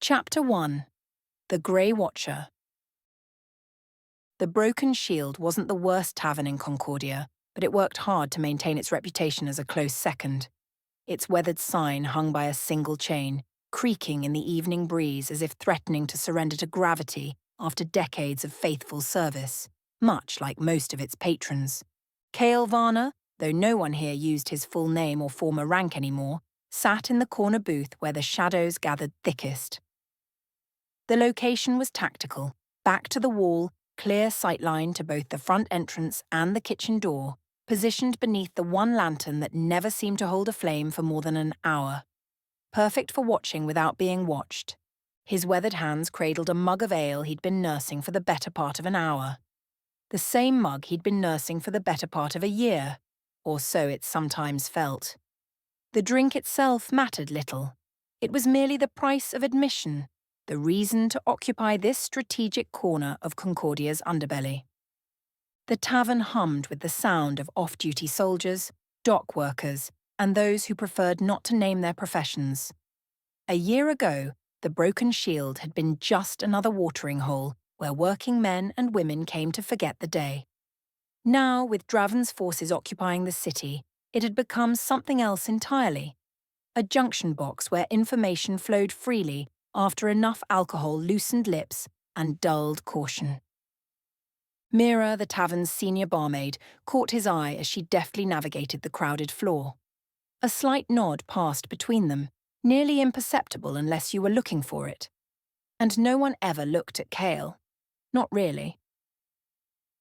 Chapter 1. The Grey Watcher. The Broken Shield wasn't the worst tavern in Concordia, but it worked hard to maintain its reputation as a close second. Its weathered sign hung by a single chain, creaking in the evening breeze as if threatening to surrender to gravity after decades of faithful service, much like most of its patrons. Cael Varnor, though no one here used his full name or former rank anymore, sat in the corner booth where the shadows gathered thickest. The location was tactical, back to the wall, clear sightline to both the front entrance and the kitchen door, positioned beneath the one lantern that never seemed to hold a flame for more than an hour. Perfect for watching without being watched. His weathered hands cradled a mug of ale he'd been nursing for the better part of an hour. The same mug he'd been nursing for the better part of a year, or so it sometimes felt. The drink itself mattered little. It was merely the price of admission, the reason to occupy this strategic corner of Concordia's underbelly. The tavern hummed with the sound of off-duty soldiers, dock workers, and those who preferred not to name their professions. A year ago, the Broken Shield had been just another watering hole where working men and women came to forget the day. Now, with Draven's forces occupying the city, it had become something else entirely. A junction box where information flowed freely after enough alcohol loosened lips and dulled caution. Mira, the tavern's senior barmaid, caught his eye as she deftly navigated the crowded floor. A slight nod passed between them, nearly imperceptible unless you were looking for it. And no one ever looked at Cael. Not really.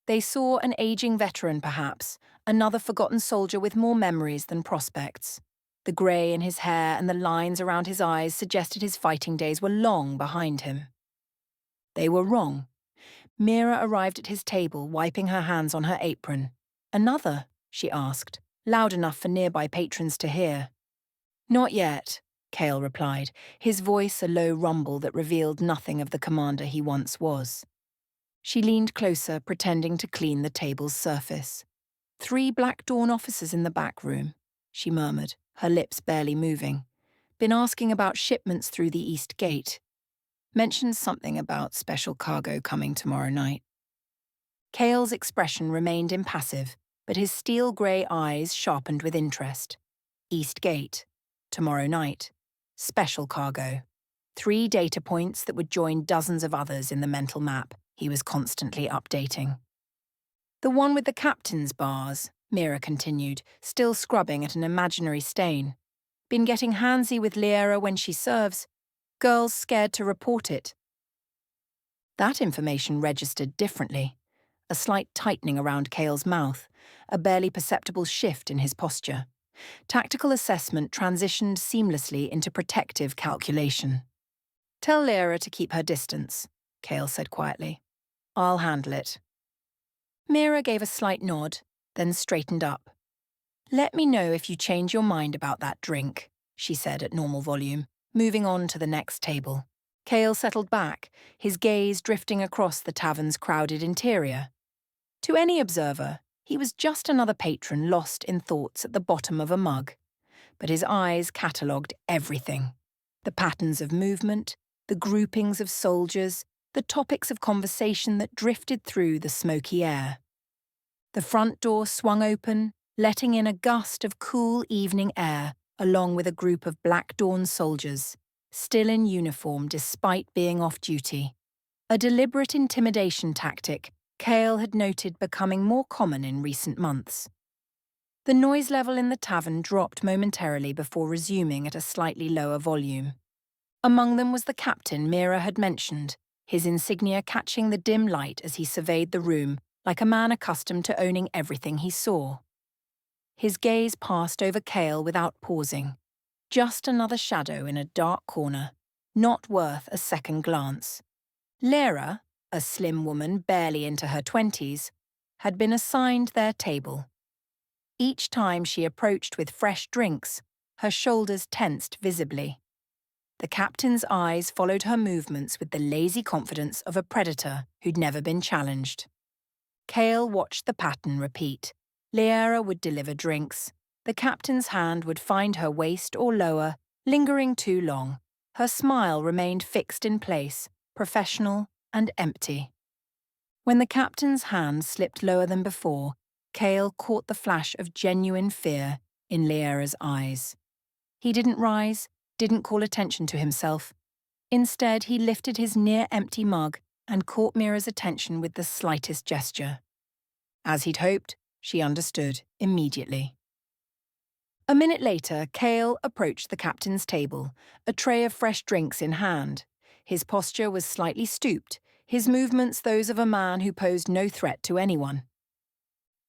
They saw an aging veteran, perhaps, another forgotten soldier with more memories than prospects. The grey in his hair and the lines around his eyes suggested his fighting days were long behind him. They were wrong. Mira arrived at his table, wiping her hands on her apron. "Another?" she asked, loud enough for nearby patrons to hear. "Not yet," Cael replied, his voice a low rumble that revealed nothing of the commander he once was. She leaned closer, pretending to clean the table's surface. "3 Black Dawn officers in the back room," she murmured, her lips barely moving. "Been asking about shipments through the East Gate. Mentioned something about special cargo coming tomorrow night." Cael's expression remained impassive, but his steel-grey eyes sharpened with interest. East Gate. Tomorrow night. Special cargo. 3 data points that would join dozens of others in the mental map he was constantly updating. "The one with the captain's bars," Mira continued, still scrubbing at an imaginary stain. "Been getting handsy with Liera when she serves. Girls scared to report it." That information registered differently. A slight tightening around Cael's mouth, a barely perceptible shift in his posture. Tactical assessment transitioned seamlessly into protective calculation. "Tell Liera to keep her distance," Cael said quietly. "I'll handle it." Mira gave a slight nod, then straightened up. "Let me know if you change your mind about that drink," she said at normal volume, moving on to the next table. Cael settled back, his gaze drifting across the tavern's crowded interior. To any observer, he was just another patron lost in thoughts at the bottom of a mug. But his eyes catalogued everything. The patterns of movement, the groupings of soldiers, the topics of conversation that drifted through the smoky air. The front door swung open, letting in a gust of cool evening air, along with a group of Black Dawn soldiers, still in uniform despite being off-duty. A deliberate intimidation tactic Cael had noted becoming more common in recent months. The noise level in the tavern dropped momentarily before resuming at a slightly lower volume. Among them was the captain Mira had mentioned, his insignia catching the dim light as he surveyed the room like a man accustomed to owning everything he saw. His gaze passed over Cael without pausing. Just another shadow in a dark corner, not worth a second glance. Liera, a slim woman barely into her 20s, had been assigned their table. Each time she approached with fresh drinks, her shoulders tensed visibly. The captain's eyes followed her movements with the lazy confidence of a predator who'd never been challenged. Cael watched the pattern repeat. Liera would deliver drinks. The captain's hand would find her waist or lower, lingering too long, Her smile remained fixed in place, professional and empty. When the captain's hand slipped lower than before, Cael caught the flash of genuine fear in Liera's eyes. He didn't rise, didn't call attention to himself. Instead, he lifted his near-empty mug and caught Mira's attention with the slightest gesture. As he'd hoped, she understood immediately. A minute later, Cael approached the captain's table, a tray of fresh drinks in hand. His posture was slightly stooped, his movements those of a man who posed no threat to anyone.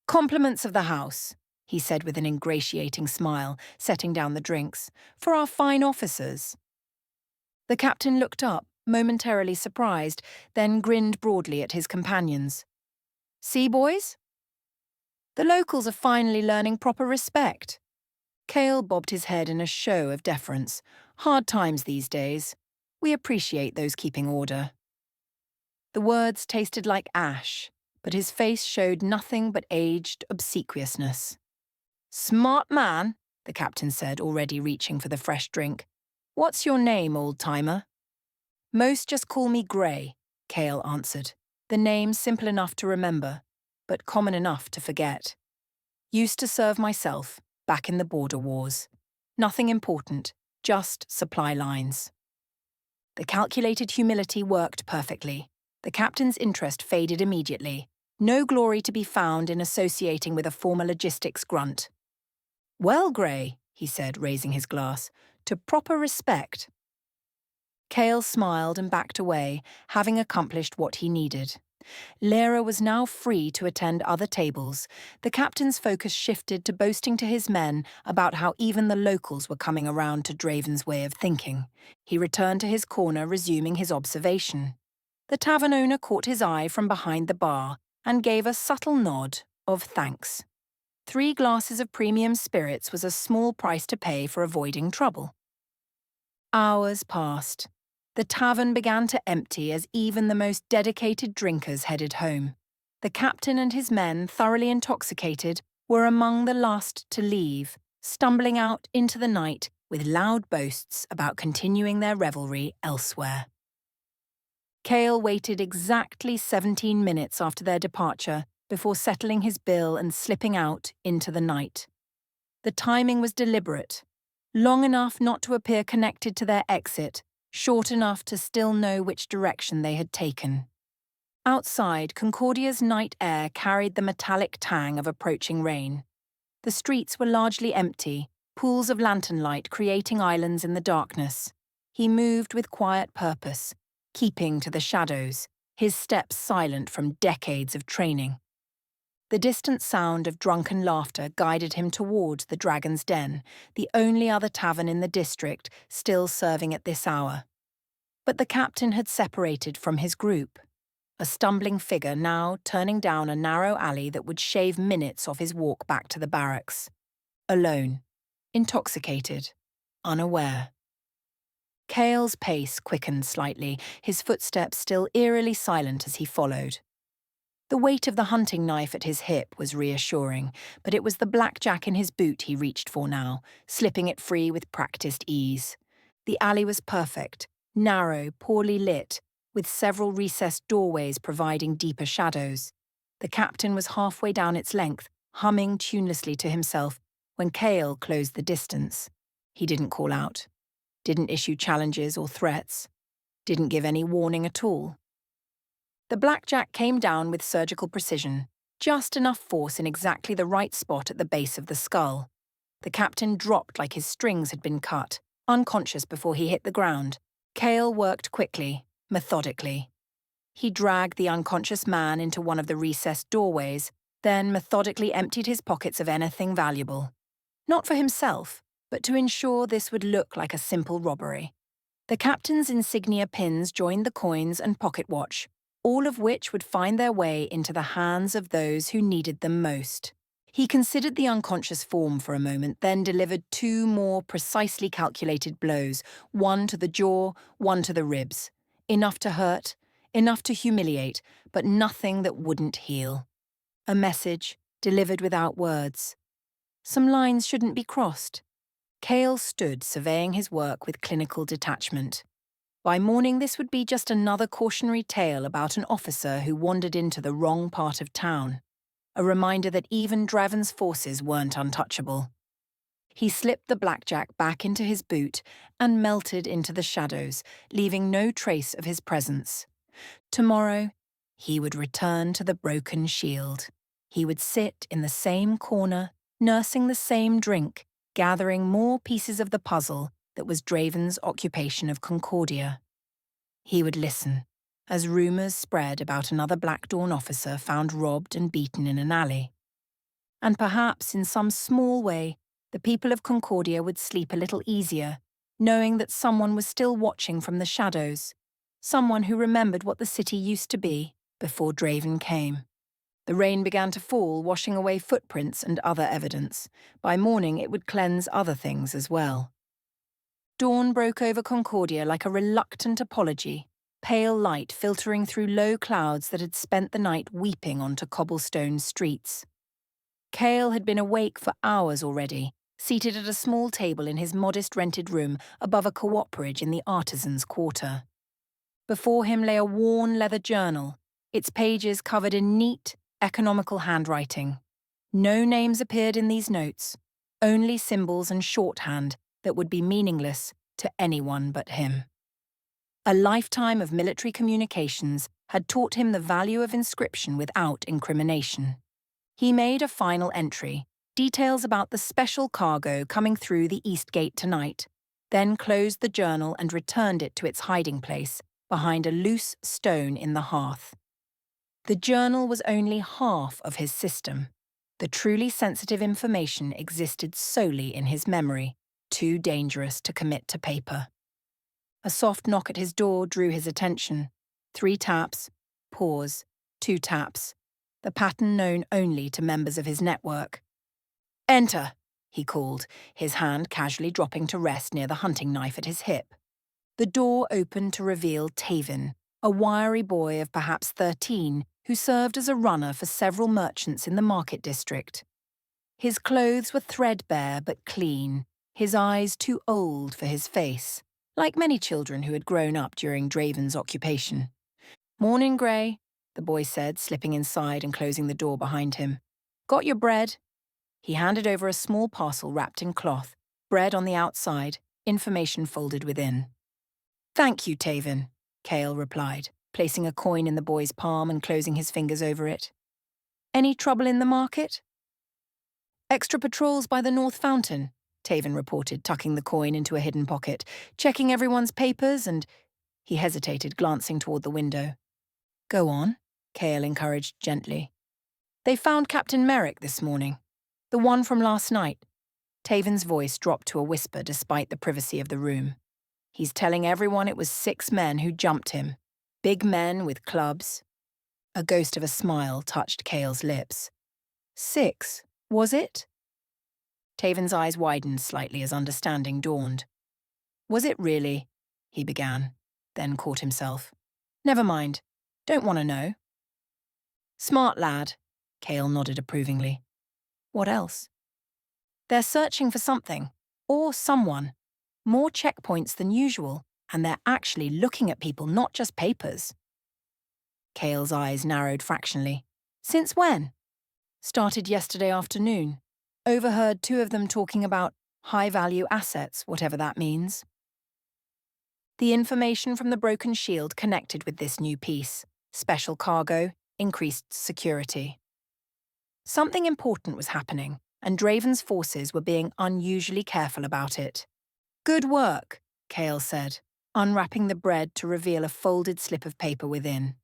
"Compliments of the house," he said with an ingratiating smile, setting down the drinks, "for our fine officers." The captain looked up, momentarily surprised, then grinned broadly at his companions. "See, boys? The locals are finally learning proper respect." Cael bobbed his head in a show of deference. "Hard times these days. We appreciate those keeping order." The words tasted like ash, but his face showed nothing but aged obsequiousness. "Smart man," the captain said, already reaching for the fresh drink. "What's your name, old-timer?" "Most just call me Grey," Cael answered. The name simple enough to remember, but common enough to forget. "Used to serve myself, back in the border wars. Nothing important, just supply lines." The calculated humility worked perfectly. The captain's interest faded immediately. No glory to be found in associating with a former logistics grunt. "Well, Grey," he said, raising his glass, "to proper respect." Cael smiled and backed away, having accomplished what he needed. Liera was now free to attend other tables. The captain's focus shifted to boasting to his men about how even the locals were coming around to Draven's way of thinking. He returned to his corner, resuming his observation. The tavern owner caught his eye from behind the bar and gave a subtle nod of thanks. 3 glasses of premium spirits was a small price to pay for avoiding trouble. Hours passed. The tavern began to empty as even the most dedicated drinkers headed home. The captain and his men, thoroughly intoxicated, were among the last to leave, stumbling out into the night with loud boasts about continuing their revelry elsewhere. Cael waited exactly 17 minutes after their departure before settling his bill and slipping out into the night. The timing was deliberate, long enough not to appear connected to their exit, short enough to still know which direction they had taken. Outside, Concordia's night air carried the metallic tang of approaching rain. The streets were largely empty, pools of lantern light creating islands in the darkness. He moved with quiet purpose, keeping to the shadows, his steps silent from decades of training. The distant sound of drunken laughter guided him towards the Dragon's Den, the only other tavern in the district still serving at this hour. But the captain had separated from his group, a stumbling figure now turning down a narrow alley that would shave minutes off his walk back to the barracks. Alone, intoxicated, unaware. Cael's pace quickened slightly, his footsteps still eerily silent as he followed. The weight of the hunting knife at his hip was reassuring, but it was the blackjack in his boot he reached for now, slipping it free with practiced ease. The alley was perfect, narrow, poorly lit, with several recessed doorways providing deeper shadows. The captain was halfway down its length, humming tunelessly to himself, when Cael closed the distance. He didn't call out, didn't issue challenges or threats, didn't give any warning at all. The blackjack came down with surgical precision, just enough force in exactly the right spot at the base of the skull. The captain dropped like his strings had been cut, unconscious before he hit the ground. Cael worked quickly, methodically. He dragged the unconscious man into one of the recessed doorways, then methodically emptied his pockets of anything valuable. Not for himself, but to ensure this would look like a simple robbery. The captain's insignia pins joined the coins and pocket watch, all of which would find their way into the hands of those who needed them most. He considered the unconscious form for a moment, then delivered 2 more precisely calculated blows, one to the jaw, one to the ribs. Enough to hurt, enough to humiliate, but nothing that wouldn't heal. A message, delivered without words. Some lines shouldn't be crossed. Cael stood surveying his work with clinical detachment. By morning, this would be just another cautionary tale about an officer who wandered into the wrong part of town, a reminder that even Draven's forces weren't untouchable. He slipped the blackjack back into his boot and melted into the shadows, leaving no trace of his presence. Tomorrow, he would return to the broken shield. He would sit in the same corner, nursing the same drink, gathering more pieces of the puzzle that was Draven's occupation of Concordia. He would listen, as rumours spread about another Black Dawn officer found robbed and beaten in an alley. And perhaps, in some small way, the people of Concordia would sleep a little easier, knowing that someone was still watching from the shadows, someone who remembered what the city used to be before Draven came. The rain began to fall, washing away footprints and other evidence. By morning, it would cleanse other things as well. Dawn broke over Concordia like a reluctant apology, pale light filtering through low clouds that had spent the night weeping onto cobblestone streets. Cael had been awake for hours already, seated at a small table in his modest rented room above a cooperage in the artisans' quarter. Before him lay a worn leather journal, its pages covered in neat, economical handwriting. No names appeared in these notes, only symbols and shorthand that would be meaningless to anyone but him. A lifetime of military communications had taught him the value of inscription without incrimination. He made a final entry, details about the special cargo coming through the East Gate tonight, then closed the journal and returned it to its hiding place behind a loose stone in the hearth. The journal was only half of his system. The truly sensitive information existed solely in his memory, too dangerous to commit to paper. A soft knock at his door drew his attention. 3 taps, pause, 2 taps, the pattern known only to members of his network. "Enter," he called, his hand casually dropping to rest near the hunting knife at his hip. The door opened to reveal Taven, a wiry boy of perhaps 13 who served as a runner for several merchants in the market district. His clothes were threadbare but clean, his eyes too old for his face, like many children who had grown up during Draven's occupation. "Morning, Grey," the boy said, slipping inside and closing the door behind him. "Got your bread?" He handed over a small parcel wrapped in cloth, bread on the outside, information folded within. "Thank you, Taven," Cael replied, placing a coin in the boy's palm and closing his fingers over it. "Any trouble in the market?" "Extra patrols by the North Fountain," Taven reported, tucking the coin into a hidden pocket, "checking everyone's papers and—" He hesitated, glancing toward the window. "Go on," Cael encouraged gently. "They found Captain Merrick this morning. The one from last night." Taven's voice dropped to a whisper despite the privacy of the room. "He's telling everyone it was 6 men who jumped him. Big men with clubs." A ghost of a smile touched Cael's lips. 6, was it? Taven's eyes widened slightly as understanding dawned. "Was it really?" he began, then caught himself. "Never mind. Don't want to know." "Smart lad," Cael nodded approvingly. "What else?" "They're searching for something, or someone. More checkpoints than usual, and they're actually looking at people, not just papers." Cael's eyes narrowed fractionally. "Since when?" "Started yesterday afternoon. Overheard 2 of them talking about high-value assets, whatever that means." The information from the broken shield connected with this new piece. Special cargo, increased security. Something important was happening, and Draven's forces were being unusually careful about it. "Good work," Cael said, unwrapping the bread to reveal a folded slip of paper within.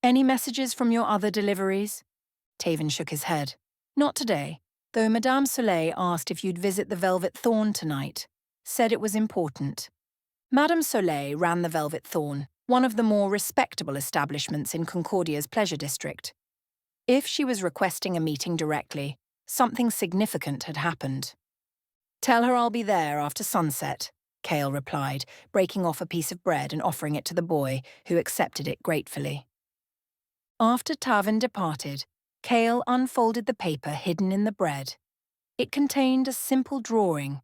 "Any messages from your other deliveries?" Taven shook his head. "Not today, though Madame Soleil asked if you'd visit the Velvet Thorn tonight. Said it was important." Madame Soleil ran the Velvet Thorn, one of the more respectable establishments in Concordia's pleasure district. If she was requesting a meeting directly, something significant had happened. "Tell her I'll be there after sunset," Cael replied, breaking off a piece of bread and offering it to the boy, who accepted it gratefully. After Taven departed, Cael unfolded the paper hidden in the bread. It contained a simple drawing,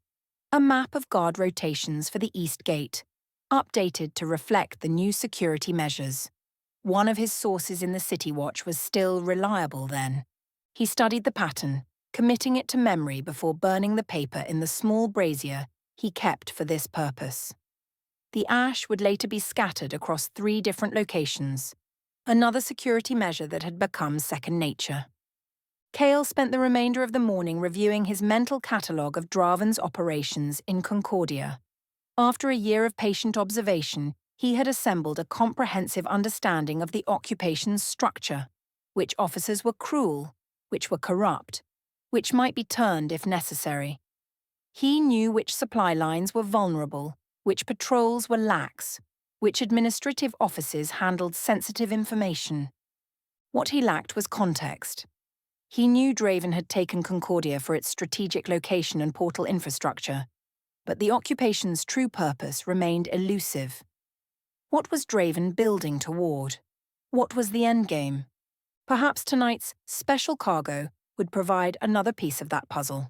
a map of guard rotations for the East Gate, updated to reflect the new security measures. One of his sources in the City Watch was still reliable then. He studied the pattern, committing it to memory before burning the paper in the small brazier he kept for this purpose. The ash would later be scattered across 3 different locations, another security measure that had become second nature. Cael spent the remainder of the morning reviewing his mental catalogue of Draven's operations in Concordia. After a year of patient observation, he had assembled a comprehensive understanding of the occupation's structure, which officers were cruel, which were corrupt, which might be turned if necessary. He knew which supply lines were vulnerable, which patrols were lax, which administrative offices handled sensitive information. What he lacked was context. He knew Draven had taken Concordia for its strategic location and portal infrastructure, but the occupation's true purpose remained elusive. What was Draven building toward? What was the endgame? Perhaps tonight's special cargo would provide another piece of that puzzle.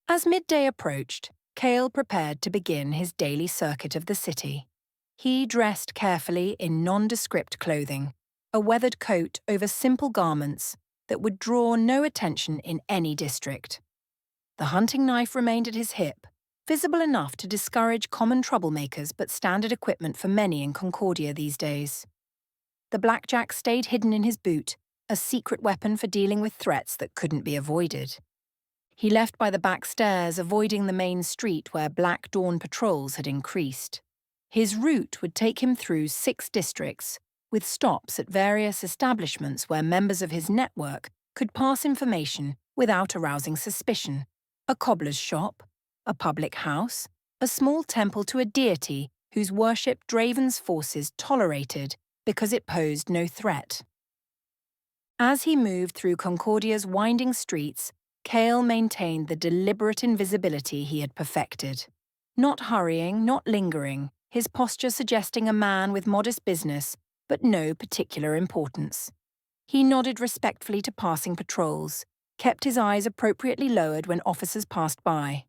As midday approached, Cael prepared to begin his daily circuit of the city. He dressed carefully in nondescript clothing, a weathered coat over simple garments that would draw no attention in any district. The hunting knife remained at his hip, visible enough to discourage common troublemakers but standard equipment for many in Concordia these days. The blackjack stayed hidden in his boot, a secret weapon for dealing with threats that couldn't be avoided. He left by the back stairs, avoiding the main street where Black Dawn patrols had increased. His route would take him through 6 districts, with stops at various establishments where members of his network could pass information without arousing suspicion. A cobbler's shop, a public house, a small temple to a deity whose worship Draven's forces tolerated because it posed no threat. As he moved through Concordia's winding streets, Cael maintained the deliberate invisibility he had perfected. Not hurrying, not lingering, his posture suggesting a man with modest business, but no particular importance. He nodded respectfully to passing patrols, kept his eyes appropriately lowered when officers passed by.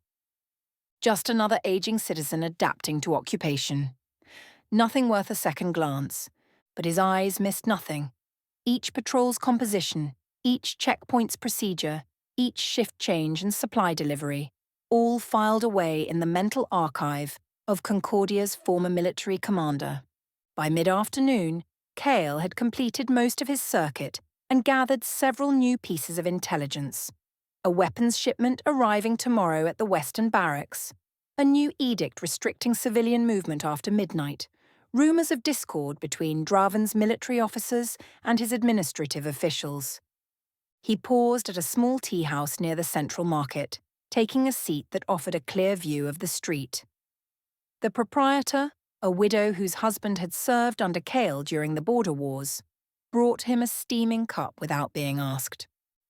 Just another aging citizen adapting to occupation. Nothing worth a second glance, but his eyes missed nothing. Each patrol's composition, each checkpoint's procedure, each shift change and supply delivery, all filed away in the mental archive of Concordia's former military commander. By mid-afternoon, Cael had completed most of his circuit and gathered several new pieces of intelligence. A weapons shipment arriving tomorrow at the Western Barracks, a new edict restricting civilian movement after midnight, rumours of discord between Draven's military officers and his administrative officials. He paused at a small tea house near the central market, taking a seat that offered a clear view of the street. The proprietor, a widow whose husband had served under Cael during the border wars, brought him a steaming cup without being asked.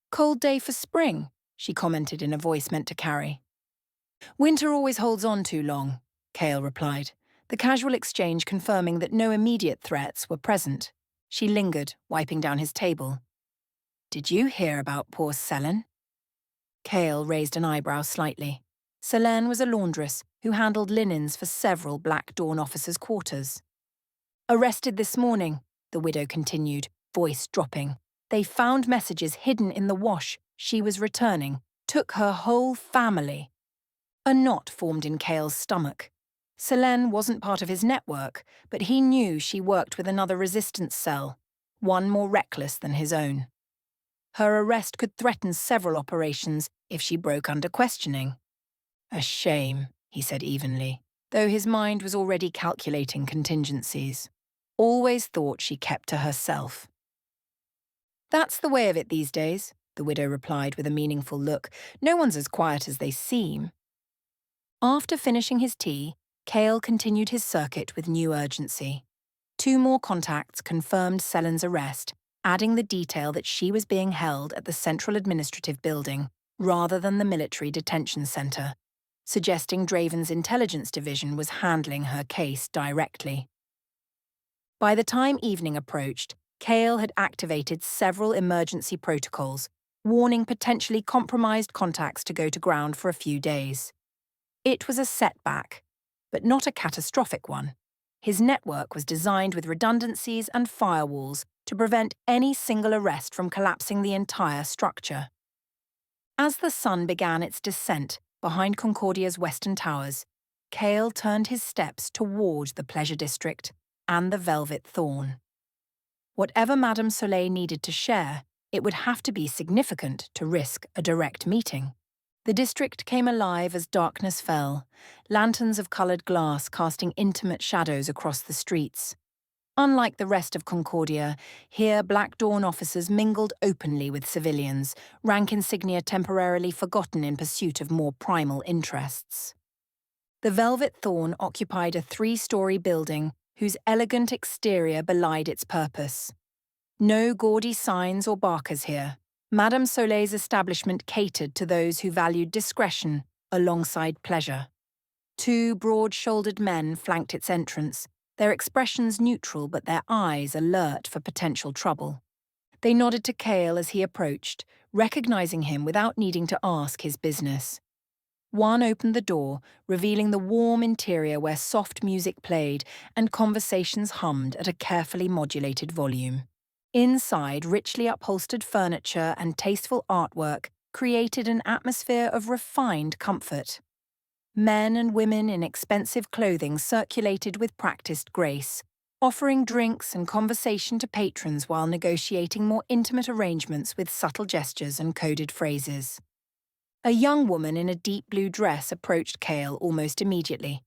"Cold day for spring," she commented in a voice meant to carry. "Winter always holds on too long," Cael replied, the casual exchange confirming that no immediate threats were present. She lingered, wiping down his table. "Did you hear about poor Selene?" Cael raised an eyebrow slightly. Selene was a laundress who handled linens for several Black Dawn officers' quarters. "Arrested this morning," the widow continued, voice dropping. "They found messages hidden in the wash she was returning, took her whole family." A knot formed in Cael's stomach. Selene wasn't part of his network, but he knew she worked with another resistance cell, one more reckless than his own. Her arrest could threaten several operations if she broke under questioning. "A shame," he said evenly, though his mind was already calculating contingencies. Always thought she kept to herself. "That's the way of it these days," the widow replied with a meaningful look. "No one's as quiet as they seem." After finishing his tea, Cael continued his circuit with new urgency. 2 more contacts confirmed Selene's arrest, adding the detail that she was being held at the Central Administrative Building rather than the Military Detention Center, suggesting Draven's Intelligence Division was handling her case directly. By the time evening approached, Cael had activated several emergency protocols, warning potentially compromised contacts to go to ground for a few days. It was a setback, but not a catastrophic one. His network was designed with redundancies and firewalls to prevent any single arrest from collapsing the entire structure. As the sun began its descent behind Concordia's western towers, Cael turned his steps toward the pleasure district and the Velvet Thorn. Whatever Madame Soleil needed to share, it would have to be significant to risk a direct meeting. The district came alive as darkness fell, lanterns of coloured glass casting intimate shadows across the streets. Unlike the rest of Concordia, here Black Dawn officers mingled openly with civilians, rank insignia temporarily forgotten in pursuit of more primal interests. The Velvet Thorn occupied a 3-story building whose elegant exterior belied its purpose. No gaudy signs or barkers here. Madame Soleil's establishment catered to those who valued discretion alongside pleasure. 2 broad-shouldered men flanked its entrance, their expressions neutral but their eyes alert for potential trouble. They nodded to Cael as he approached, recognizing him without needing to ask his business. One opened the door, revealing the warm interior where soft music played and conversations hummed at a carefully modulated volume. Inside, richly upholstered furniture and tasteful artwork created an atmosphere of refined comfort. Men and women in expensive clothing circulated with practiced grace, offering drinks and conversation to patrons while negotiating more intimate arrangements with subtle gestures and coded phrases. A young woman in a deep blue dress approached Cael almost immediately.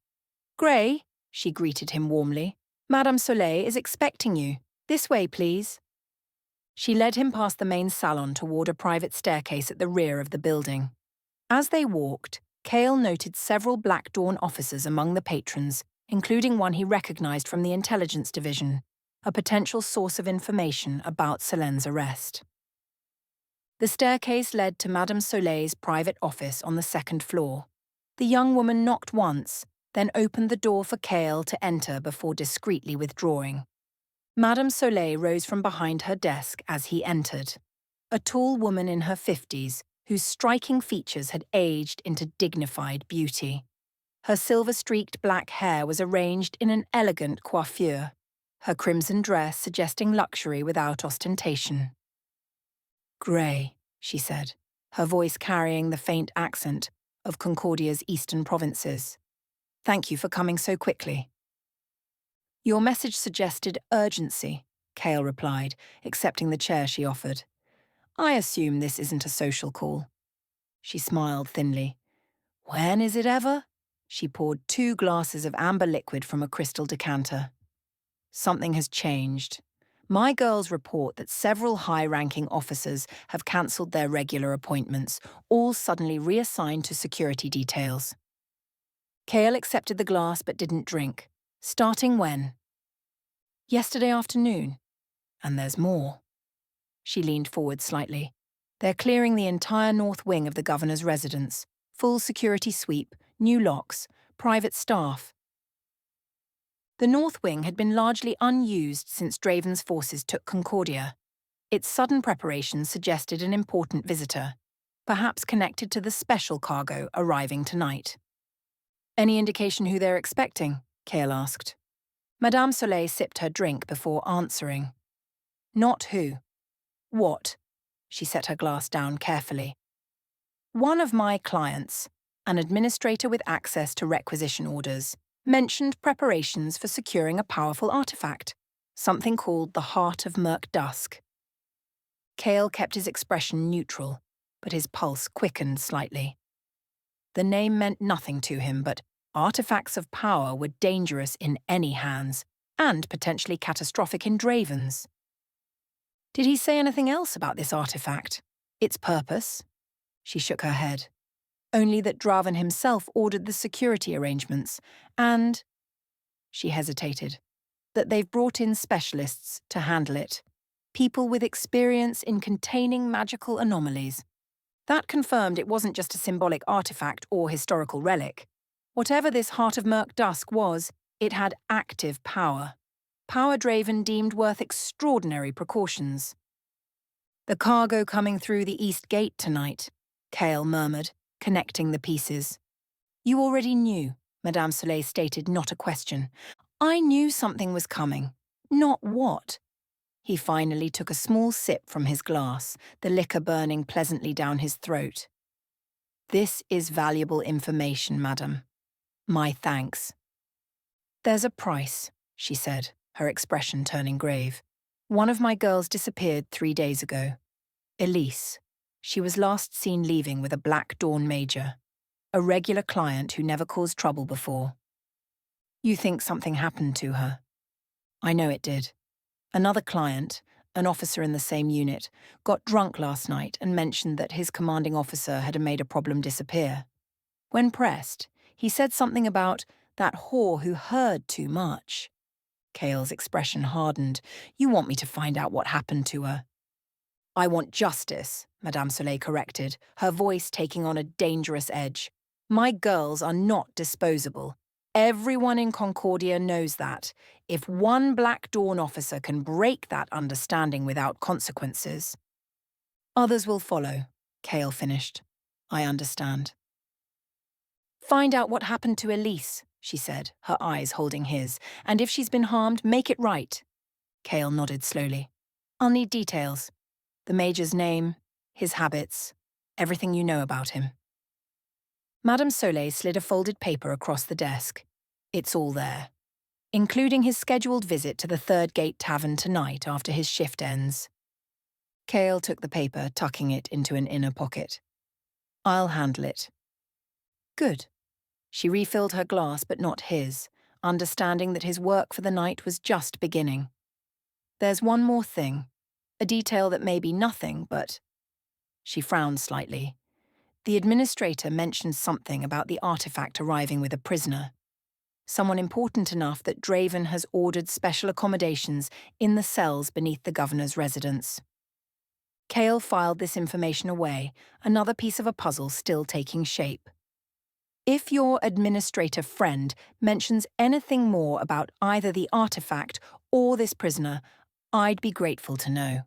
"Grey," she greeted him warmly. "Madame Soleil is expecting you. This way, please." She led him past the main salon toward a private staircase at the rear of the building. As they walked, Cael noted several Black Dawn officers among the patrons, including one he recognized from the intelligence division, a potential source of information about Selene's arrest. The staircase led to Madame Soleil's private office on the 2nd floor. The young woman knocked once, then opened the door for Cael to enter before discreetly withdrawing. Madame Soleil rose from behind her desk as he entered. A tall woman in her 50s, whose striking features had aged into dignified beauty. Her silver-streaked black hair was arranged in an elegant coiffure, her crimson dress suggesting luxury without ostentation. "Grey," she said, her voice carrying the faint accent of Concordia's eastern provinces. "Thank you for coming so quickly." "Your message suggested urgency," Cael replied, accepting the chair she offered. "I assume this isn't a social call." She smiled thinly. "When is it ever?" She poured 2 glasses of amber liquid from a crystal decanter. "Something has changed. My girls report that several high-ranking officers have cancelled their regular appointments, all suddenly reassigned to security details." Cael accepted the glass but didn't drink. "Starting when?" "Yesterday afternoon. And there's more." She leaned forward slightly. "They're clearing the entire north wing of the governor's residence. Full security sweep, new locks, private staff." The north wing had been largely unused since Draven's forces took Concordia. Its sudden preparations suggested an important visitor, perhaps connected to the special cargo arriving tonight. "Any indication who they're expecting?" Cael asked. Madame Soleil sipped her drink before answering. "Not who. What?" She set her glass down carefully. "One of my clients, an administrator with access to requisition orders, mentioned preparations for securing a powerful artifact, something called the Heart of Mirkdusk." Cael kept his expression neutral, but his pulse quickened slightly. The name meant nothing to him, but artifacts of power were dangerous in any hands, and potentially catastrophic in Draven's. "Did he say anything else about this artifact? Its purpose?" She shook her head. "Only that Draven himself ordered the security arrangements, and—" she hesitated, "that they've brought in specialists to handle it. People with experience in containing magical anomalies." That confirmed it wasn't just a symbolic artifact or historical relic. Whatever this Heart of Mirkdusk was, it had active power. Power Draven deemed worth extraordinary precautions. "The cargo coming through the east gate tonight," Cael murmured, connecting the pieces. You already knew, Madame Soleil stated, not a question. I knew something was coming. Not what. He finally took a small sip from his glass, the liquor burning pleasantly down his throat. This is valuable information, madam. My thanks. There's a price, she said, her expression turning grave. One of my girls disappeared 3 days ago. Elise. She was last seen leaving with a Black Dawn major, a regular client who never caused trouble before. You think something happened to her? I know it did. Another client, an officer in the same unit, got drunk last night and mentioned that his commanding officer had made a problem disappear. When pressed, he said something about that whore who heard too much. Cael's expression hardened. You want me to find out what happened to her? I want justice, Madame Soleil corrected, her voice taking on a dangerous edge. My girls are not disposable. Everyone in Concordia knows that. If one Black Dawn officer can break that understanding without consequences, others will follow, Cael finished. I understand. Find out what happened to Elise, she said, her eyes holding his, and if she's been harmed, make it right. Cael nodded slowly. I'll need details. The Major's name, his habits, everything you know about him. Madame Soleil slid a folded paper across the desk. It's all there, including his scheduled visit to the Third Gate Tavern tonight after his shift ends. Cael took the paper, tucking it into an inner pocket. I'll handle it. Good. She refilled her glass, but not his, understanding that his work for the night was just beginning. There's one more thing, a detail that may be nothing, but... She frowned slightly. The administrator mentioned something about the artifact arriving with a prisoner. Someone important enough that Draven has ordered special accommodations in the cells beneath the governor's residence. Cael filed this information away, another piece of a puzzle still taking shape. If your administrator friend mentions anything more about either the artifact or this prisoner, I'd be grateful to know.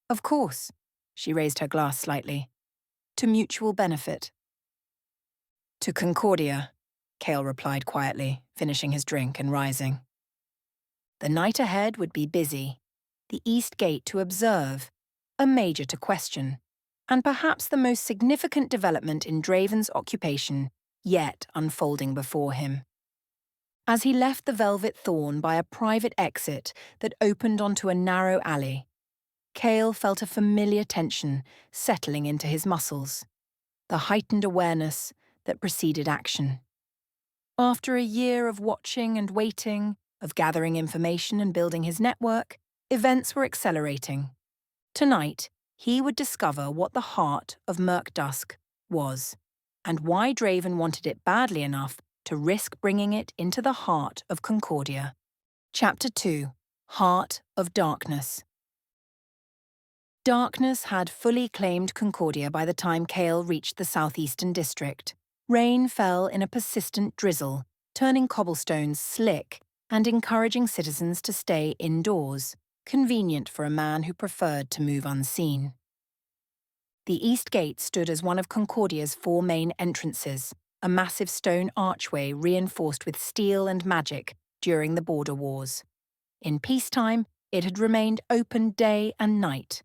Of course, she raised her glass slightly. To mutual benefit. To Concordia, Cael replied quietly, finishing his drink and rising. The night ahead would be busy. The East Gate to observe, a major to question, and perhaps the most significant development in Draven's occupation yet unfolding before him. As he left the Velvet Thorn by a private exit that opened onto a narrow alley, Cael felt a familiar tension settling into his muscles, the heightened awareness that preceded action. After a year of watching and waiting, of gathering information and building his network, events were accelerating. Tonight, he would discover what the Heart of Mirkdusk was, and why Draven wanted it badly enough to risk bringing it into the heart of Concordia. Chapter 2. Heart of Darkness. Darkness had fully claimed Concordia by the time Cael reached the southeastern district. Rain fell in a persistent drizzle, turning cobblestones slick and encouraging citizens to stay indoors, convenient for a man who preferred to move unseen. The East Gate stood as one of Concordia's 4 main entrances, a massive stone archway reinforced with steel and magic during the border wars. In peacetime, it had remained open day and night,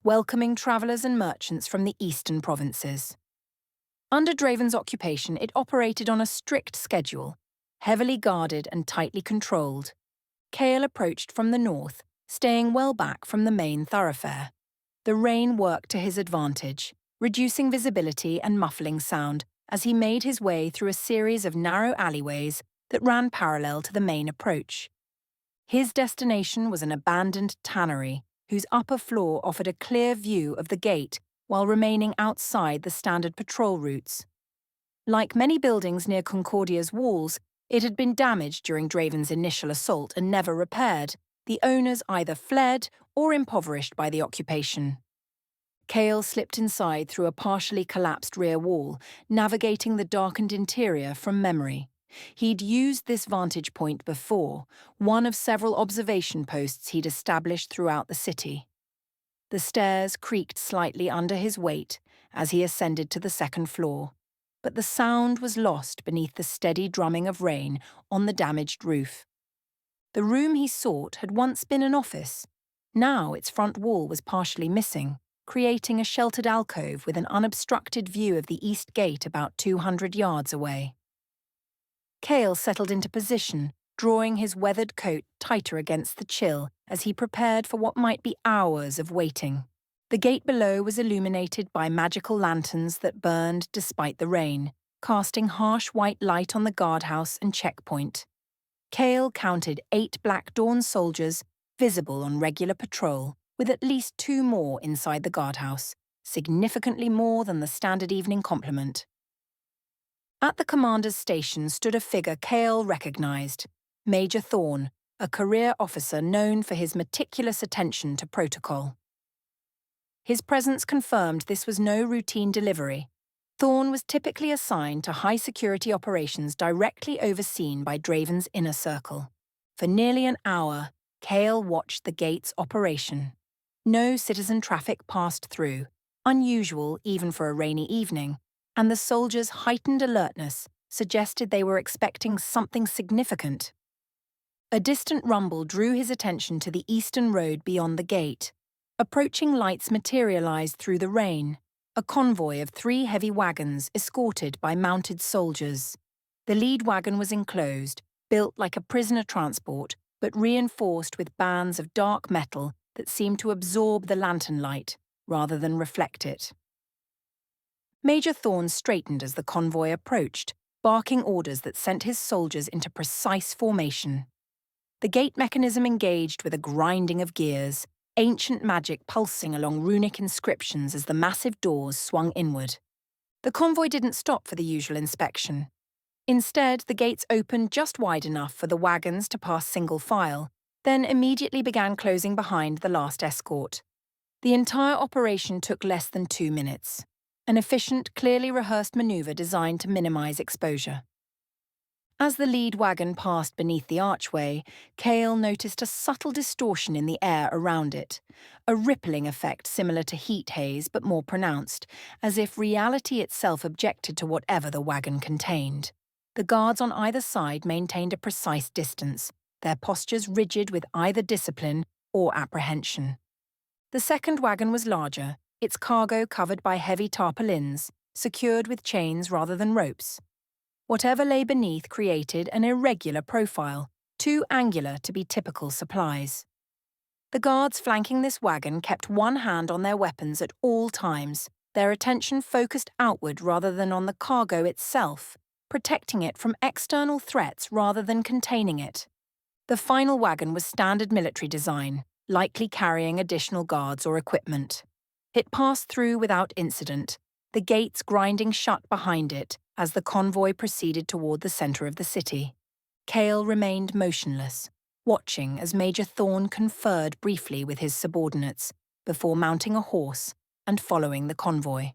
welcoming travellers and merchants from the eastern provinces. Under Draven's occupation, it operated on a strict schedule, heavily guarded and tightly controlled. Cael approached from the north, staying well back from the main thoroughfare. The rain worked to his advantage, reducing visibility and muffling sound as he made his way through a series of narrow alleyways that ran parallel to the main approach. His destination was an abandoned tannery, whose upper floor offered a clear view of the gate while remaining outside the standard patrol routes. Like many buildings near Concordia's walls, it had been damaged during Draven's initial assault and never repaired, the owners either fled or impoverished by the occupation. Cael slipped inside through a partially collapsed rear wall, navigating the darkened interior from memory. He'd used this vantage point before, one of several observation posts he'd established throughout the city. The stairs creaked slightly under his weight as he ascended to the second floor. but the sound was lost beneath the steady drumming of rain on the damaged roof. The room he sought had once been an office. Now its front wall was partially missing, creating a sheltered alcove with an unobstructed view of the east gate about 200 yards away. Cael settled into position, drawing his weathered coat tighter against the chill as he prepared for what might be hours of waiting. The gate below was illuminated by magical lanterns that burned despite the rain, casting harsh white light on the guardhouse and checkpoint. Cael counted 8 Black Dawn soldiers visible on regular patrol, with at least 2 more inside the guardhouse, significantly more than the standard evening complement. At the commander's station stood a figure Cael recognized, Major Thorn, a career officer known for his meticulous attention to protocol. His presence confirmed this was no routine delivery. Thorn was typically assigned to high-security operations directly overseen by Draven's inner circle. For nearly an hour, Cael watched the gate's operation. No citizen traffic passed through, unusual even for a rainy evening, and the soldiers' heightened alertness suggested they were expecting something significant. A distant rumble drew his attention to the eastern road beyond the gate. Approaching lights materialized through the rain, a convoy of 3 heavy wagons escorted by mounted soldiers. The lead wagon was enclosed, built like a prisoner transport, but reinforced with bands of dark metal that seemed to absorb the lantern light rather than reflect it. Major Thorn straightened as the convoy approached, barking orders that sent his soldiers into precise formation. The gate mechanism engaged with a grinding of gears, ancient magic pulsing along runic inscriptions as the massive doors swung inward. The convoy didn't stop for the usual inspection. Instead, the gates opened just wide enough for the wagons to pass single file, then immediately began closing behind the last escort. The entire operation took less than 2 minutes, an efficient, clearly rehearsed maneuver designed to minimize exposure. As the lead wagon passed beneath the archway, Cael noticed a subtle distortion in the air around it, a rippling effect similar to heat haze but more pronounced, as if reality itself objected to whatever the wagon contained. The guards on either side maintained a precise distance, their postures rigid with either discipline or apprehension. The second wagon was larger, its cargo covered by heavy tarpaulins, secured with chains rather than ropes. Whatever lay beneath created an irregular profile, too angular to be typical supplies. The guards flanking this wagon kept one hand on their weapons at all times, their attention focused outward rather than on the cargo itself, protecting it from external threats rather than containing it. The final wagon was standard military design, likely carrying additional guards or equipment. It passed through without incident, the gates grinding shut behind it as the convoy proceeded toward the center of the city. Cael remained motionless, watching as Major Thorn conferred briefly with his subordinates before mounting a horse and following the convoy.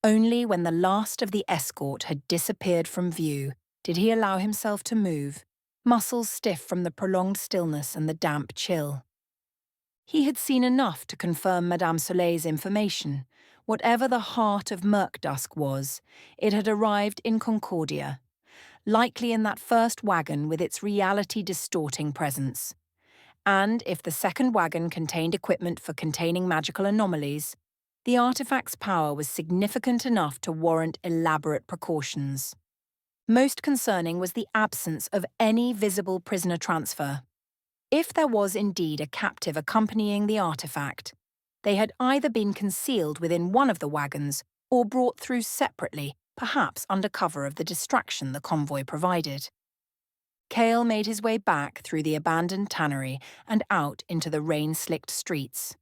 Only when the last of the escort had disappeared from view did he allow himself to move, muscles stiff from the prolonged stillness and the damp chill. He had seen enough to confirm Madame Soleil's information. Whatever the Heart of Mirkdusk was, it had arrived in Concordia, likely in that first wagon with its reality-distorting presence. And if the second wagon contained equipment for containing magical anomalies, the artifact's power was significant enough to warrant elaborate precautions. Most concerning was the absence of any visible prisoner transfer. If there was indeed a captive accompanying the artifact, they had either been concealed within one of the wagons or brought through separately, perhaps under cover of the distraction the convoy provided. Cael made his way back through the abandoned tannery and out into the rain-slicked streets.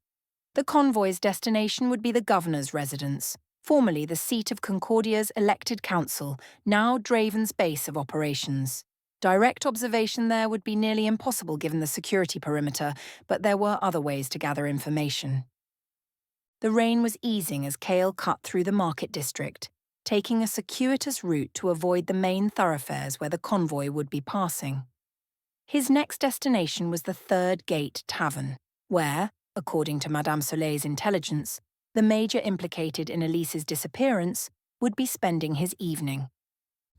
The convoy's destination would be the governor's residence, formerly the seat of Concordia's elected council, now Draven's base of operations. Direct observation there would be nearly impossible given the security perimeter, but there were other ways to gather information. The rain was easing as Cael cut through the market district, taking a circuitous route to avoid the main thoroughfares where the convoy would be passing. His next destination was the Third Gate Tavern, where, according to Madame Soleil's intelligence, the major implicated in Elise's disappearance would be spending his evening.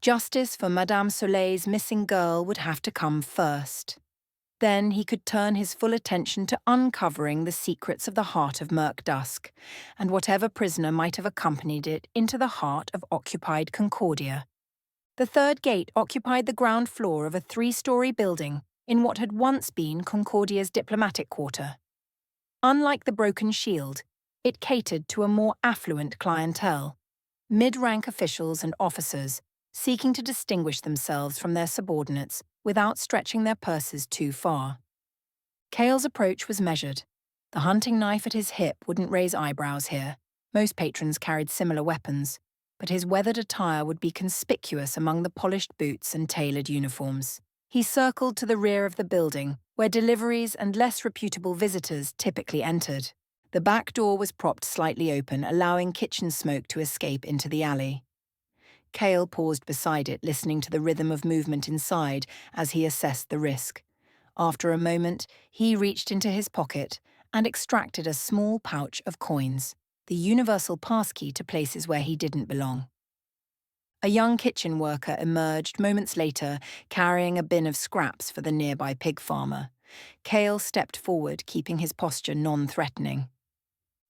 Justice for Madame Soleil's missing girl would have to come first. Then he could turn his full attention to uncovering the secrets of the Heart of Mirkdusk, and whatever prisoner might have accompanied it into the heart of occupied Concordia. The third gate occupied the ground floor of a 3-story building in what had once been Concordia's diplomatic quarter. Unlike the Broken Shield, it catered to a more affluent clientele, mid-rank officials and officers seeking to distinguish themselves from their subordinates without stretching their purses too far. Cael's approach was measured. The hunting knife at his hip wouldn't raise eyebrows here. Most patrons carried similar weapons, but his weathered attire would be conspicuous among the polished boots and tailored uniforms. He circled to the rear of the building, where deliveries and less reputable visitors typically entered. The back door was propped slightly open, allowing kitchen smoke to escape into the alley. Cael paused beside it, listening to the rhythm of movement inside as he assessed the risk. After a moment, he reached into his pocket and extracted a small pouch of coins, the universal passkey to places where he didn't belong. A young kitchen worker emerged moments later, carrying a bin of scraps for the nearby pig farmer. Cael stepped forward, keeping his posture non-threatening.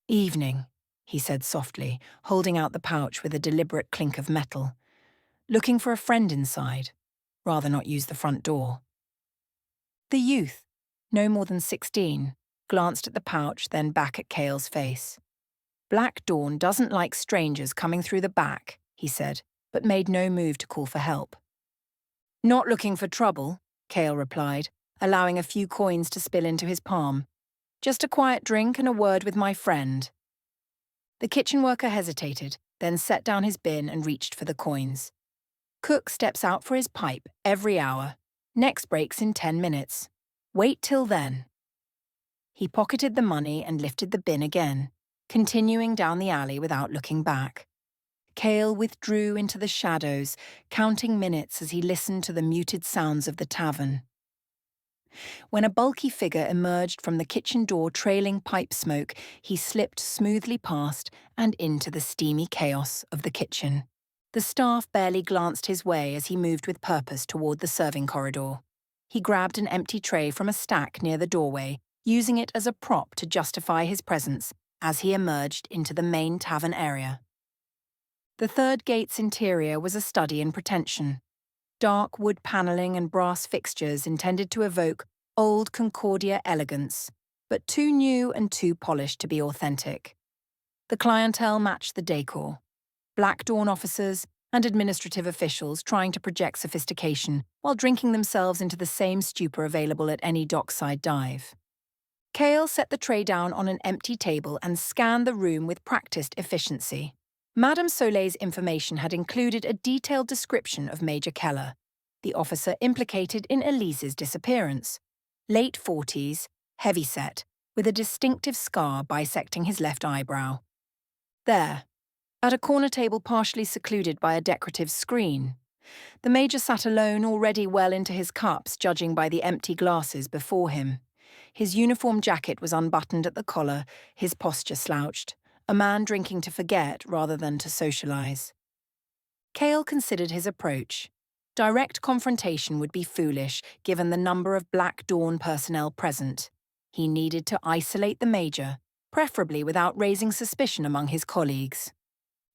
"Evening," he said softly, holding out the pouch with a deliberate clink of metal. "Looking for a friend inside. Rather not use the front door." The youth, no more than 16, glanced at the pouch, then back at Cael's face. "Black Dawn doesn't like strangers coming through the back," he said, but made no move to call for help. "Not looking for trouble," Cael replied, allowing a few coins to spill into his palm. "Just a quiet drink and a word with my friend." The kitchen worker hesitated, then set down his bin and reached for the coins. "Cook steps out for his pipe every hour. Next break's in 10 minutes. Wait till then." He pocketed the money and lifted the bin again, continuing down the alley without looking back. Cael withdrew into the shadows, counting minutes as he listened to the muted sounds of the tavern. When a bulky figure emerged from the kitchen door trailing pipe smoke, he slipped smoothly past and into the steamy chaos of the kitchen. The staff barely glanced his way as he moved with purpose toward the serving corridor. He grabbed an empty tray from a stack near the doorway, using it as a prop to justify his presence as he emerged into the main tavern area. The third gate's interior was a study in pretension. Dark wood paneling and brass fixtures intended to evoke old Concordia elegance, but too new and too polished to be authentic. The clientele matched the decor. Black Dawn officers and administrative officials trying to project sophistication while drinking themselves into the same stupor available at any dockside dive. Cael set the tray down on an empty table and scanned the room with practiced efficiency. Madame Soleil's information had included a detailed description of Major Keller, the officer implicated in Elise's disappearance. Late 40s, heavy-set, with a distinctive scar bisecting his left eyebrow. There, at a corner table partially secluded by a decorative screen, the Major sat alone, already well into his cups, judging by the empty glasses before him. His uniform jacket was unbuttoned at the collar, his posture slouched, a man drinking to forget rather than to socialize. Cael considered his approach. Direct confrontation would be foolish, given the number of Black Dawn personnel present. He needed to isolate the Major, preferably without raising suspicion among his colleagues.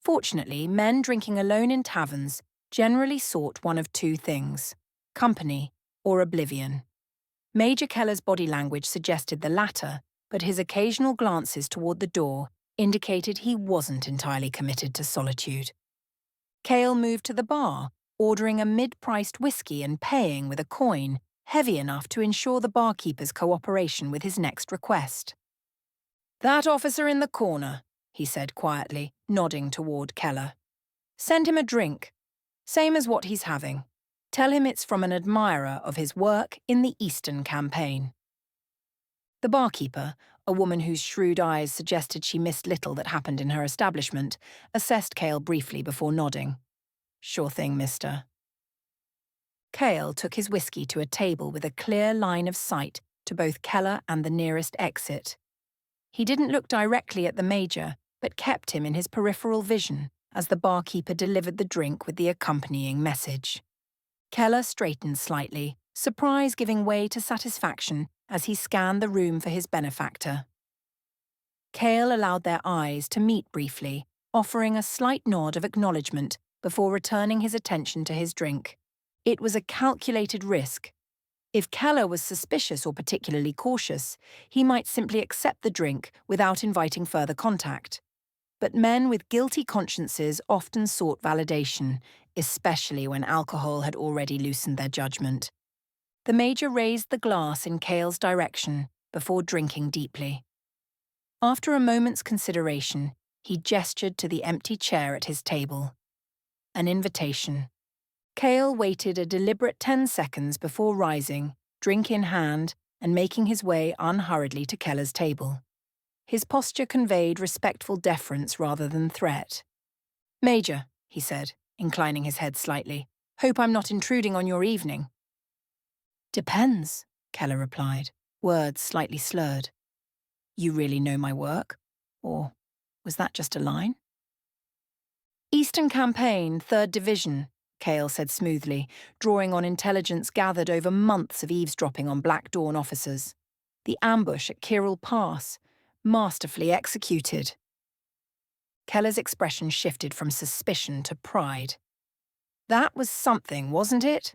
Fortunately, men drinking alone in taverns generally sought one of two things: company or oblivion. Major Keller's body language suggested the latter, but his occasional glances toward the door indicated he wasn't entirely committed to solitude. Cael moved to the bar, ordering a mid-priced whiskey and paying with a coin heavy enough to ensure the barkeeper's cooperation with his next request. "That officer in the corner," he said quietly, nodding toward Keller. "Send him a drink, same as what he's having. Tell him it's from an admirer of his work in the Eastern Campaign." The barkeeper, a woman whose shrewd eyes suggested she missed little that happened in her establishment, assessed Cael briefly before nodding. "Sure thing, mister." Cael took his whiskey to a table with a clear line of sight to both Keller and the nearest exit. He didn't look directly at the Major, but kept him in his peripheral vision, as the barkeeper delivered the drink with the accompanying message. Keller straightened slightly, surprise giving way to satisfaction as he scanned the room for his benefactor. Cael allowed their eyes to meet briefly, offering a slight nod of acknowledgement before returning his attention to his drink. It was a calculated risk. If Keller was suspicious or particularly cautious, he might simply accept the drink without inviting further contact. But men with guilty consciences often sought validation, especially when alcohol had already loosened their judgment. The Major raised the glass in Cael's direction before drinking deeply. After a moment's consideration, he gestured to the empty chair at his table. An invitation. Cael waited a deliberate 10 seconds before rising, drink in hand, and making his way unhurriedly to Keller's table. His posture conveyed respectful deference rather than threat. "Major," he said, inclining his head slightly, "hope I'm not intruding on your evening." "Depends," Keller replied, words slightly slurred. "You really know my work? Or was that just a line?" "Eastern Campaign, 3rd Division," Cael said smoothly, drawing on intelligence gathered over months of eavesdropping on Black Dawn officers. The ambush at Kirill Pass, masterfully executed. Keller's expression shifted from suspicion to pride. "That was something, wasn't it?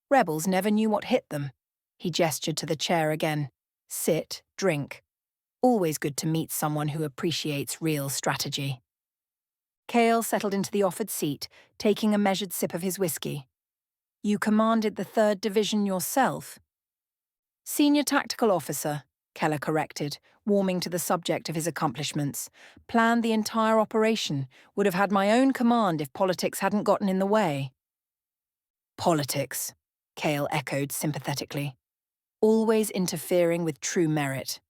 Rebels never knew what hit them." He gestured to the chair again. "Sit, drink. Always good to meet someone who appreciates real strategy." Cael settled into the offered seat, taking a measured sip of his whiskey. "You commanded the 3rd Division yourself?" "Senior Tactical Officer," Keller corrected, warming to the subject of his accomplishments. "Planned the entire operation. Would have had my own command if politics hadn't gotten in the way." "Politics," Cael echoed sympathetically. "Always interfering with true merit."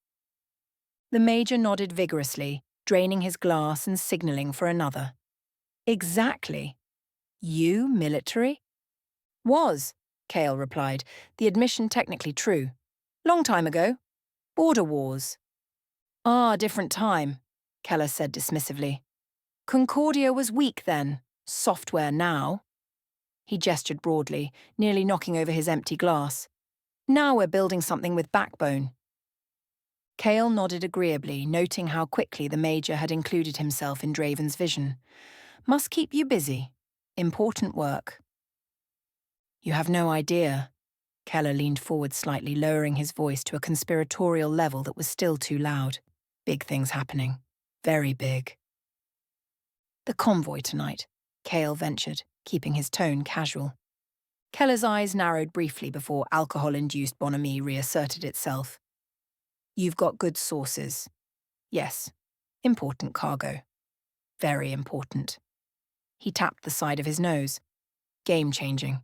The Major nodded vigorously, draining his glass and signalling for another. "Exactly. You military?" "Was," Cael replied, the admission technically true. "Long time ago. Border wars." "Ah, different time," Keller said dismissively. "Concordia was weak then, software now." He gestured broadly, nearly knocking over his empty glass. "Now we're building something with backbone." Cael nodded agreeably, noting how quickly the Major had included himself in Draven's vision. "Must keep you busy. Important work." "You have no idea." Keller leaned forward slightly, lowering his voice to a conspiratorial level that was still too loud. "Big things happening. Very big." "The convoy tonight," Cael ventured, keeping his tone casual. Keller's eyes narrowed briefly before alcohol-induced bonhomie reasserted itself. "You've got good sources. Yes, important cargo. Very important." He tapped the side of his nose. "Game-changing."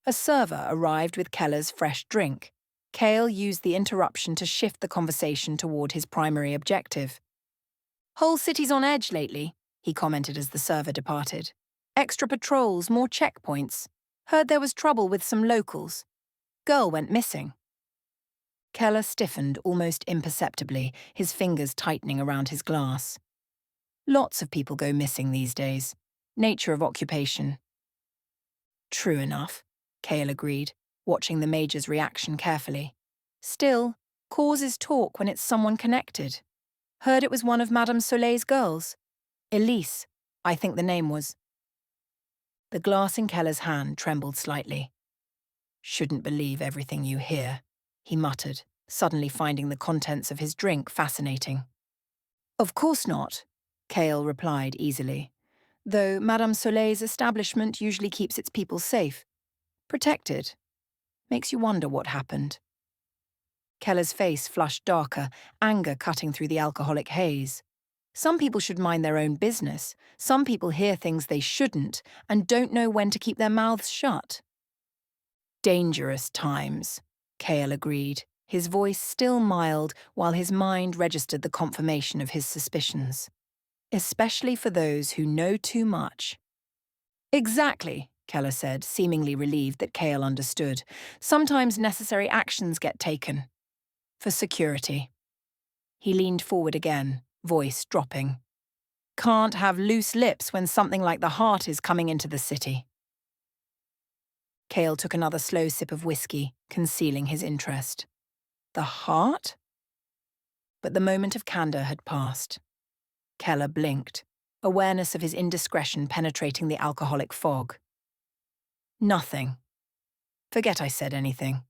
A server arrived with Keller's fresh drink. Cael used the interruption to shift the conversation toward his primary objective. "Whole city's on edge lately," he commented as the server departed. "Extra patrols, more checkpoints. Heard there was trouble with some locals. Girl went missing." Keller stiffened almost imperceptibly, his fingers tightening around his glass. "Lots of people go missing these days. Nature of occupation." "True enough," Cael agreed, watching the Major's reaction carefully. "Still, causes talk when it's someone connected. Heard it was one of Madame Soleil's girls. Elise, I think the name was." The glass in Keller's hand trembled slightly. "Shouldn't believe everything you hear," he muttered, suddenly finding the contents of his drink fascinating. "Of course not," Cael replied easily. "Though Madame Soleil's establishment usually keeps its people safe. Protected. Makes you wonder what happened." Keller's face flushed darker, anger cutting through the alcoholic haze. Some people should mind their own business. Some people hear things they shouldn't and don't know when to keep their mouths shut. "Dangerous times," Cael agreed, his voice still mild while his mind registered the confirmation of his suspicions. "Especially for those who know too much." "Exactly," Keller said, seemingly relieved that Cael understood. "Sometimes necessary actions get taken. For security." He leaned forward again, voice dropping. Can't have loose lips when something like the Heart is coming into the city. Cael took another slow sip of whiskey, concealing his interest. The Heart? But the moment of candour had passed. Keller blinked, awareness of his indiscretion penetrating the alcoholic fog. Nothing. Forget I said anything.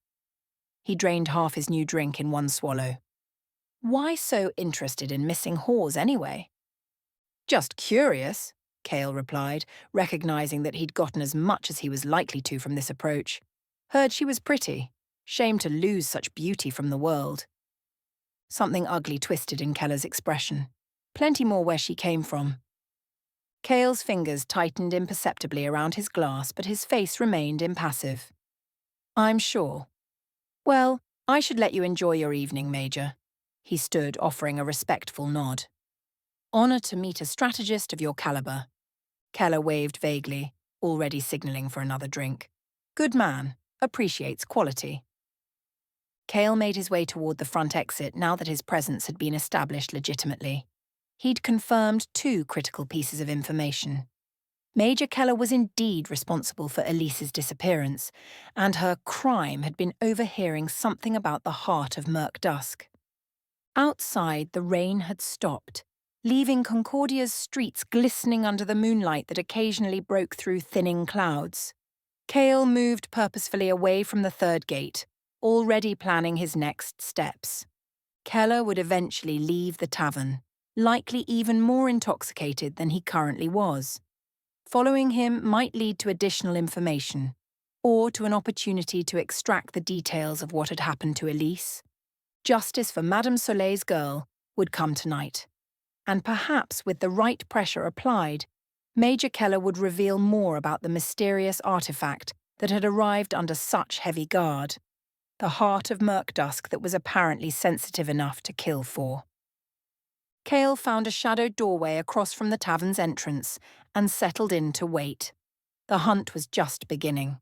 He drained half his new drink in one swallow. Why so interested in missing whores anyway? Just curious, Cael replied, recognizing that he'd gotten as much as he was likely to from this approach. Heard she was pretty. Shame to lose such beauty from the world. Something ugly twisted in Keller's expression. Plenty more where she came from. Cael's fingers tightened imperceptibly around his glass, but his face remained impassive. I'm sure. Well, I should let you enjoy your evening, Major. He stood, offering a respectful nod. Honor to meet a strategist of your caliber. Keller waved vaguely, already signaling for another drink. Good man, appreciates quality. Cael made his way toward the front exit now that his presence had been established legitimately. He'd confirmed 2 critical pieces of information. Major Keller was indeed responsible for Elise's disappearance, and her crime had been overhearing something about the Heart of Mirkdusk. Outside, the rain had stopped, leaving Concordia's streets glistening under the moonlight that occasionally broke through thinning clouds. Cael moved purposefully away from the third gate, already planning his next steps. Keller would eventually leave the tavern, likely even more intoxicated than he currently was. Following him might lead to additional information, or to an opportunity to extract the details of what had happened to Elise. Justice for Madame Soleil's girl would come tonight, and perhaps with the right pressure applied, Major Keller would reveal more about the mysterious artifact that had arrived under such heavy guard, the Heart of Mirkdusk that was apparently sensitive enough to kill for. Cael found a shadowed doorway across from the tavern's entrance and settled in to wait. The hunt was just beginning.